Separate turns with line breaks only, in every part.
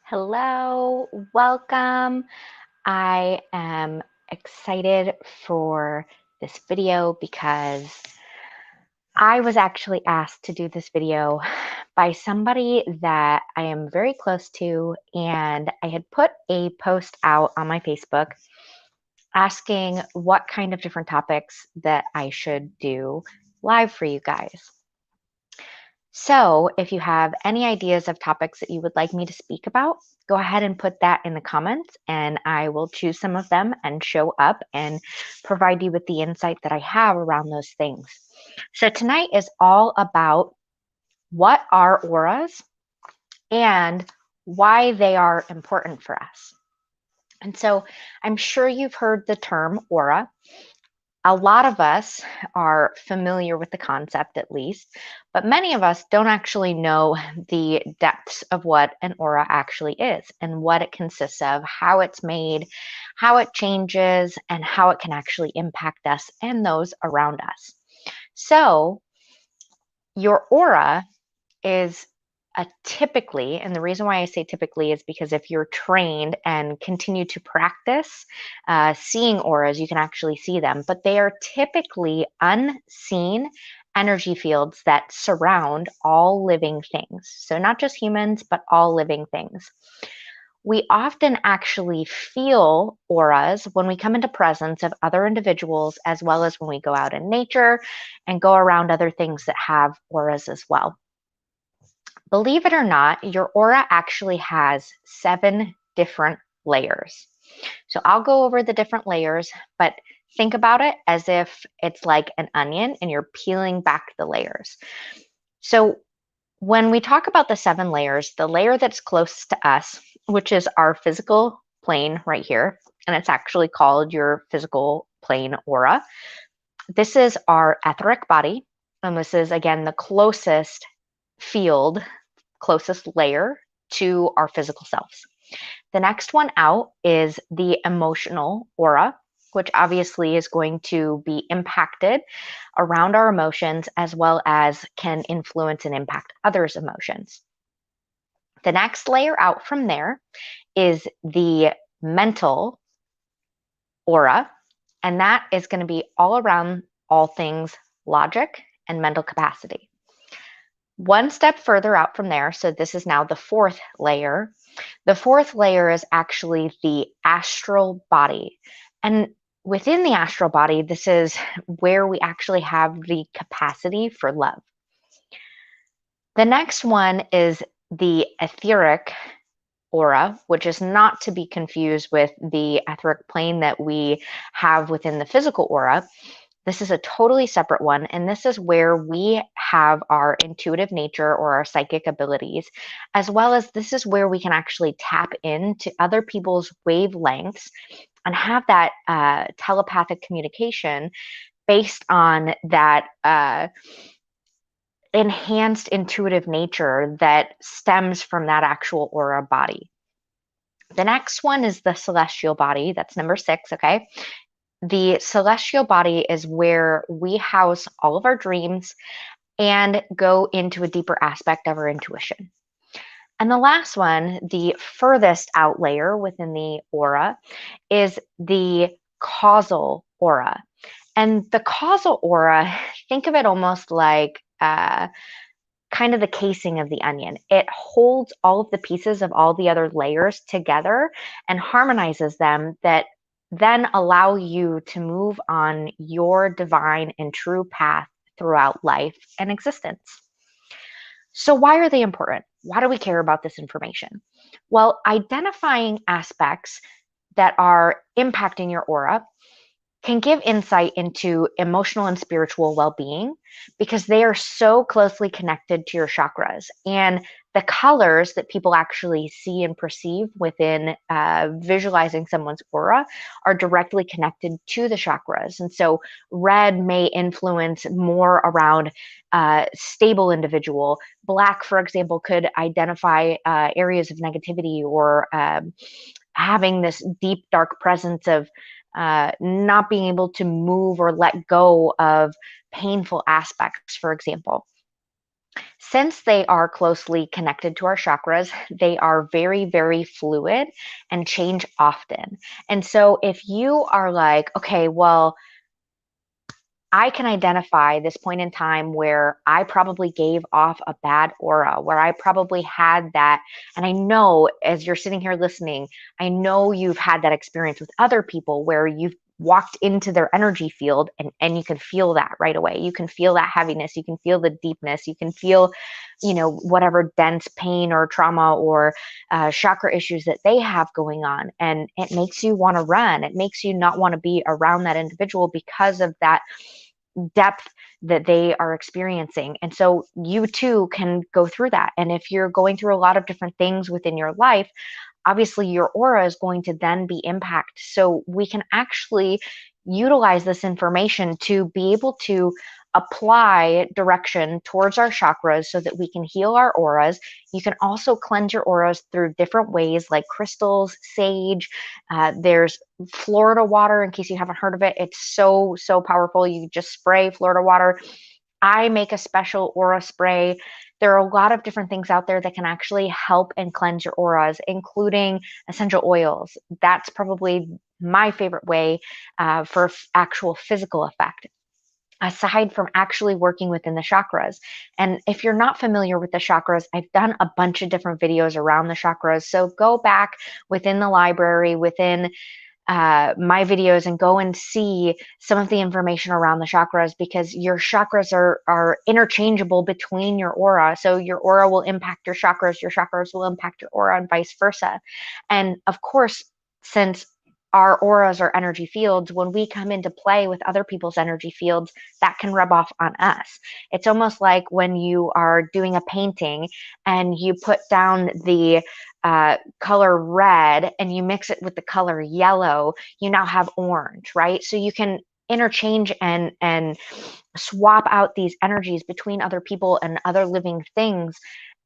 Hello, welcome. I am excited for this video because I was actually asked to do this video by somebody that I am very close to, and I had put a post out on my Facebook asking what kind of different topics that I should do live for you guys. So if you have any ideas of topics that you would like me to speak about, go ahead and put that in the comments and I will choose some of them and show up and provide you with the insight that I have around those things. So tonight is all about what are auras and why they are important for us. And so I'm sure you've heard the term aura. A lot of us are familiar with the concept, at least, but many of us don't actually know the depths of what an aura actually is and what it consists of, how it's made, how it changes, and how it can actually impact us and those around us. So, your aura is typically, and the reason why I say typically is because if you're trained and continue to practice seeing auras, you can actually see them, but they are typically unseen energy fields that surround all living things. So not just humans, but all living things. We often actually feel auras when we come into presence of other individuals, as well as when we go out in nature and go around other things that have auras as well. Believe it or not, your aura actually has 7 different layers. So I'll go over the different layers, but think about it as if it's like an onion and you're peeling back the layers. So when we talk about the 7 layers, the layer that's closest to us, which is our physical plane right here, and it's actually called your physical plane aura. This is our etheric body, and this is, again, the closest field, closest layer to our physical selves. The next one out is the emotional aura, which obviously is going to be impacted around our emotions as well as can influence and impact others' emotions. The next layer out from there is the mental aura, and that is going to be all around all things logic and mental capacity. One step further out from there, so this is now the 4th layer. The 4th layer is actually the astral body. And within the astral body, this is where we actually have the capacity for love. The next one is the etheric aura, which is not to be confused with the etheric plane that we have within the physical aura. This is a totally separate one, and this is where we have our intuitive nature or our psychic abilities, as well as this is where we can actually tap into other people's wavelengths and have that telepathic communication based on that enhanced intuitive nature that stems from that actual aura body. The next one is the celestial body. That's number 6, okay? The celestial body is where we house all of our dreams and go into a deeper aspect of our intuition. And the last one, the furthest out layer within the aura, is the causal aura. And the causal aura, think of it almost like kind of the casing of the onion. It holds all of the pieces of all the other layers together and harmonizes them that then allow you to move on your divine and true path throughout life and existence. So why are they important? Why do we care about this information? Well, identifying aspects that are impacting your aura can give insight into emotional and spiritual well-being because they are so closely connected to your chakras. And the colors that people actually see and perceive within visualizing someone's aura are directly connected to the chakras. And so red may influence more around stable individual. Black, for example, could identify areas of negativity or having this deep, dark presence of not being able to move or let go of painful aspects, for example. Since they are closely connected to our chakras, they are very, very fluid and change often. And so if you are like, okay, well, I can identify this point in time where I probably gave off a bad aura, where I probably had that. And I know as you're sitting here listening, I know you've had that experience with other people where you've walked into their energy field and you can feel that right away. You can feel that heaviness. You can feel the deepness. You can feel, whatever dense pain or trauma or chakra issues that they have going on. And it makes you want to run. It makes you not want to be around that individual because of that depth that they are experiencing. And so you too can go through that. And if you're going through a lot of different things within your life, obviously your aura is going to then be impacted. So we can actually utilize this information to be able to apply direction towards our chakras so that we can heal our auras. You can also cleanse your auras through different ways like crystals, sage. There's Florida water, in case you haven't heard of it. It's so, so powerful. You just spray Florida water. I make a special aura spray. There are a lot of different things out there that can actually help and cleanse your auras, including essential oils. That's probably my favorite way for actual physical effect, aside from actually working within the chakras. And if you're not familiar with the chakras, I've done a bunch of different videos around the chakras. So go back within the library, within my videos, and go and see some of the information around the chakras, because your chakras are interchangeable between your aura. So your aura will impact your chakras will impact your aura, and vice versa. And of course, since our auras are energy fields, when we come into play with other people's energy fields, that can rub off on us. It's almost like when you are doing a painting and you put down the color red and you mix it with the color yellow, you now have orange, right? So you can interchange and swap out these energies between other people and other living things,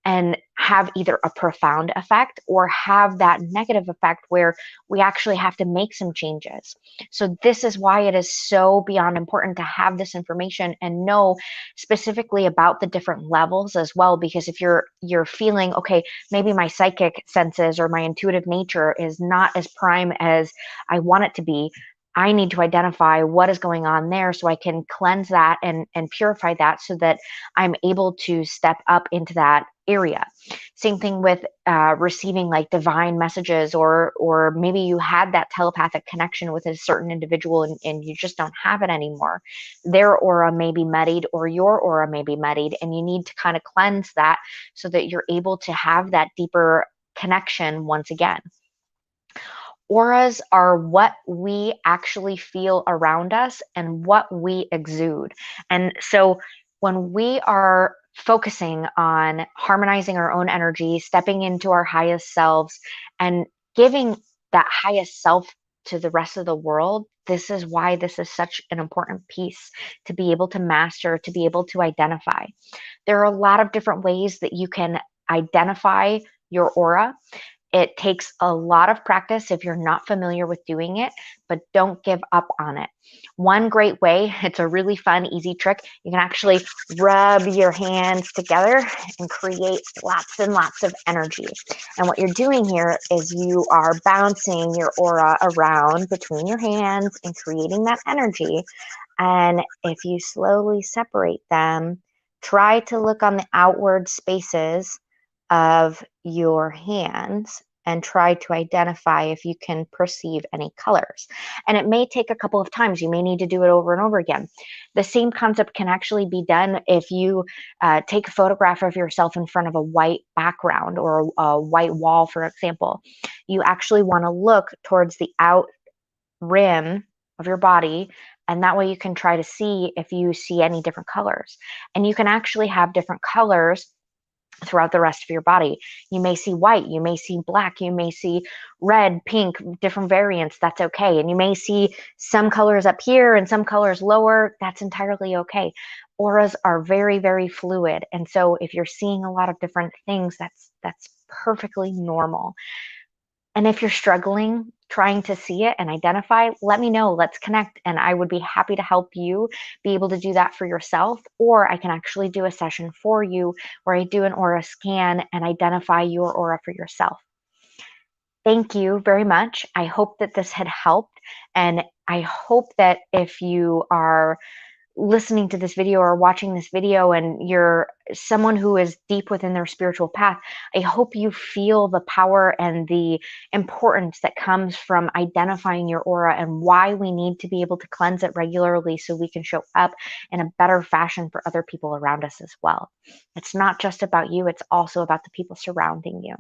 and have either a profound effect or have that negative effect where we actually have to make some changes. So this is why it is so beyond important to have this information and know specifically about the different levels as well. Because if you're feeling, okay, maybe my psychic senses or my intuitive nature is not as prime as I want it to be, I need to identify what is going on there so I can cleanse that and purify that so that I'm able to step up into that area. Same thing with receiving like divine messages, or maybe you had that telepathic connection with a certain individual and you just don't have it anymore. Their aura may be muddied or your aura may be muddied, and you need to kind of cleanse that so that you're able to have that deeper connection once again. Auras are what we actually feel around us and what we exude. And so when we are focusing on harmonizing our own energy, stepping into our highest selves, and giving that highest self to the rest of the world, this is why this is such an important piece to be able to master, to be able to identify. There are a lot of different ways that you can identify your aura. It takes a lot of practice if you're not familiar with doing it, but don't give up on it. One great way, it's a really fun, easy trick. You can actually rub your hands together and create lots and lots of energy. And what you're doing here is you are bouncing your aura around between your hands and creating that energy. And if you slowly separate them, try to look on the outward spaces of your hands and try to identify if you can perceive any colors. And it may take a couple of times. You may need to do it over and over again. The same concept can actually be done if you take a photograph of yourself in front of a white background or a white wall, for example. You actually want to look towards the out rim of your body, and that way you can try to see if you see any different colors. And you can actually have different colors throughout the rest of your body. You may see white, you may see black, you may see red, pink, different variants. That's okay. And you may see some colors up here and some colors lower. That's entirely okay. Auras are very, very fluid. And so if you're seeing a lot of different things, that's perfectly normal. And if you're struggling trying to see it and identify, let me know. Let's connect. And I would be happy to help you be able to do that for yourself. Or I can actually do a session for you where I do an aura scan and identify your aura for yourself. Thank you very much. I hope that this had helped. And I hope that if you are listening to this video or watching this video and you're someone who is deep within their spiritual path, I hope you feel the power and the importance that comes from identifying your aura and why we need to be able to cleanse it regularly so we can show up in a better fashion for other people around us as well. It's not just about you, it's also about the people surrounding you.